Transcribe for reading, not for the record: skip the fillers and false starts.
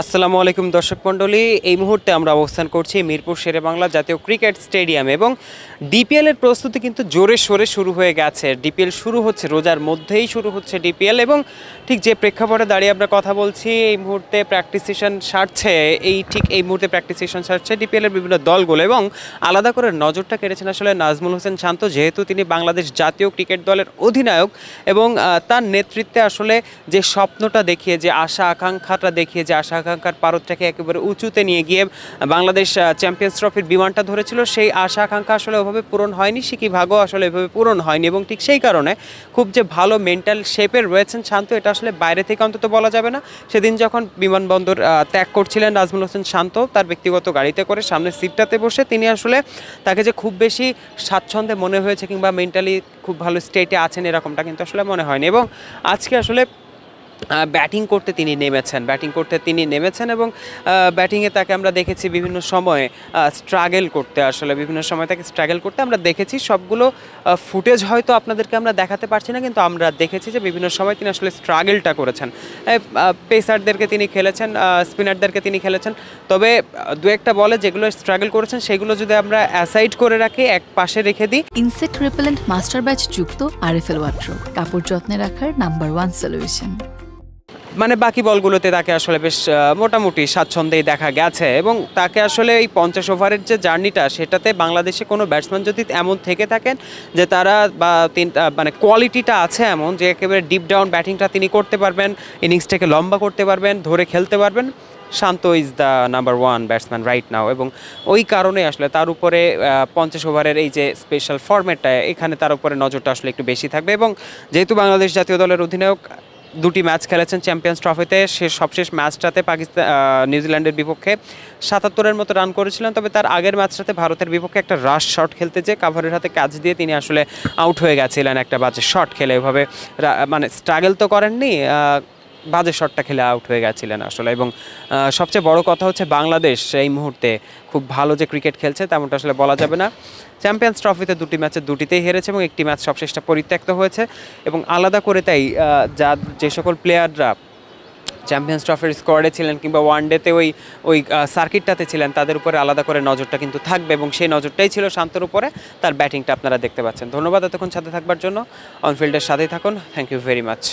আসসালামু আলাইকুম দর্শক মণ্ডলী, এই মুহূর্তে আমরা অবস্থান করছি মিরপুর শেরেবাংলা জাতীয় ক্রিকেট স্টেডিয়ামে এবং ডিপিএল এর প্রস্তুতি কিন্তু জোরে সোরে শুরু হয়ে গেছে। ডিপিএল শুরু হচ্ছে, রোজার মধ্যেই শুরু হচ্ছে ডিপিএল এবং ঠিক যে প্রেক্ষাপটে দাঁড়িয়ে আমরা কথা বলছি, এই মুহূর্তে প্র্যাকটিস সেশন সারছে, এই মুহূর্তে প্র্যাকটিস সেশন সারছে ডিপিএল এর বিভিন্ন দলগুলো এবং আলাদা করে নজরটা কেড়েছেন আসলে নাজমুল হোসেন শান্ত, যেহেতু তিনি বাংলাদেশ জাতীয় ক্রিকেট দলের অধিনায়ক এবং তার নেতৃত্বে আসলে যে স্বপ্নটা দেখিয়ে, যে আশা আকাঙ্ক্ষাটা দেখিয়ে, যে আশা আকাঙ্ক্ষার পারদটাকে একেবারে উঁচুতে নিয়ে গিয়ে বাংলাদেশ চ্যাম্পিয়ন্স ট্রফির বিমানটা ধরেছিল, সেই আশা আকাঙ্ক্ষা আসলে ওভাবে পূরণ হয়নি, সিকি ভাগও আসলে এভাবে পূরণ হয়নি এবং ঠিক সেই কারণে খুব যে ভালো মেন্টাল শেপে রয়েছেন শান্ত, এটা আসলে বাইরে থেকে অন্তত বলা যাবে না। সেদিন যখন বিমানবন্দর ত্যাগ করছিলেন নাজমুল হোসেন শান্ত তার ব্যক্তিগত গাড়িতে করে সামনের সিটটাতে বসে, তিনি আসলে তাকে যে খুব বেশি স্বাচ্ছন্দ্যে মনে হয়েছে কিংবা মেন্টালি খুব ভালো স্টেটে আছেন এরকমটা কিন্তু আসলে মনে হয়নি। এবং আজকে আসলে ব্যাটিং করতে তিনি নেমেছেন এবং ব্যাটিংয়ে তাকে আমরা দেখেছি বিভিন্ন সময়ে বিভিন্ন সময় তাকে স্ট্রাগল করতে আমরা দেখেছি। সবগুলো ফুটেজ হয়তো আপনাদেরকে আমরা দেখাতে পারছি না, কিন্তু আমরা দেখেছি যে বিভিন্ন সময় তিনি আসলে স্ট্রাগলটা করেছেন। পেসারদেরকে তিনি খেলেছেন, স্পিনারদেরকে তিনি খেলেছেন, তবে দু একটা বলে যেগুলো স্ট্রাগল করেছেন সেগুলো যদি আমরা অ্যাসাইড করে রাখি, এক পাশে রেখে দিই, ইনসেক্ট রিপেলেন্ট মাস্টার ব্যাচ যুক্ত আরএফএল ওয়াট্রো, কাপড় যত্নে রাখার নাম্বার 1 সলিউশন। মানে বাকি বলগুলোতে তাকে আসলে বেশ মোটামুটি স্বাচ্ছন্দ্যেই দেখা গেছে এবং তাকে আসলে এই 50 ওভারের যে জার্নিটা, সেটাতে বাংলাদেশে কোনো ব্যাটসম্যান যদি এমন থেকে থাকেন যে তারা মানে কোয়ালিটিটা আছে এমন যে একেবারে ডিপ ডাউন ব্যাটিংটা তিনি করতে পারবেন, ইনিংসটাকে লম্বা করতে পারবেন, ধরে খেলতে পারবেন, Shanto is the number 1 batsman right now. এবং ওই কারণে আসলে তার উপরে 50 ওভারের এই যে স্পেশাল ফরম্যাটটা, এখানে তার উপরে নজরটা আসলে একটু বেশি থাকবে। এবং যেহেতু বাংলাদেশ জাতীয় দলের অধিনায়ক দুটি ম্যাচ খেলেছেন চ্যাম্পিয়ন্স ট্রফিতে, সবশেষ ম্যাচটাতে নিউজিল্যান্ডের বিপক্ষে 77-এর মতো রান করেছিলেন, তবে তার আগের ম্যাচটাতে ভারতের বিপক্ষে একটা রাশ শট খেলতে যে কাভারের হাতে ক্যাচ দিয়ে তিনি আসলে আউট হয়ে গেছিলেন একটা বাজে শট খেলে। এভাবে মানে স্ট্রাগল তো করেননি, বাজে শটটা খেলে আউট হয়ে গেছিলেন আসলে। এবং সবচেয়ে বড় কথা হচ্ছে বাংলাদেশ এই মুহূর্তে খুব ভালো যে ক্রিকেট খেলছে তেমনটা আসলে বলা যাবে না। চ্যাম্পিয়ন্স ট্রফিতে দুটি ম্যাচে দুটিতেই হেরেছে এবং একটি ম্যাচ সবশেষটা পরিত্যক্ত হয়েছে। এবং আলাদা করে তাই যে সকল প্লেয়াররা চ্যাম্পিয়ন্স ট্রফির স্কোয়াডে ছিলেন কিংবা ওয়ানডেতে ওই সার্কিটটাতে ছিলেন, তাদের উপরে আলাদা করে নজরটা কিন্তু থাকবে এবং সেই নজরটাই ছিল শান্তর উপরে। তার ব্যাটিংটা আপনারা দেখতে পাচ্ছেন। ধন্যবাদ এতক্ষণ সাথে থাকবার জন্য। অনফিল্ডের সাথেই থাকুন। Thank you very much.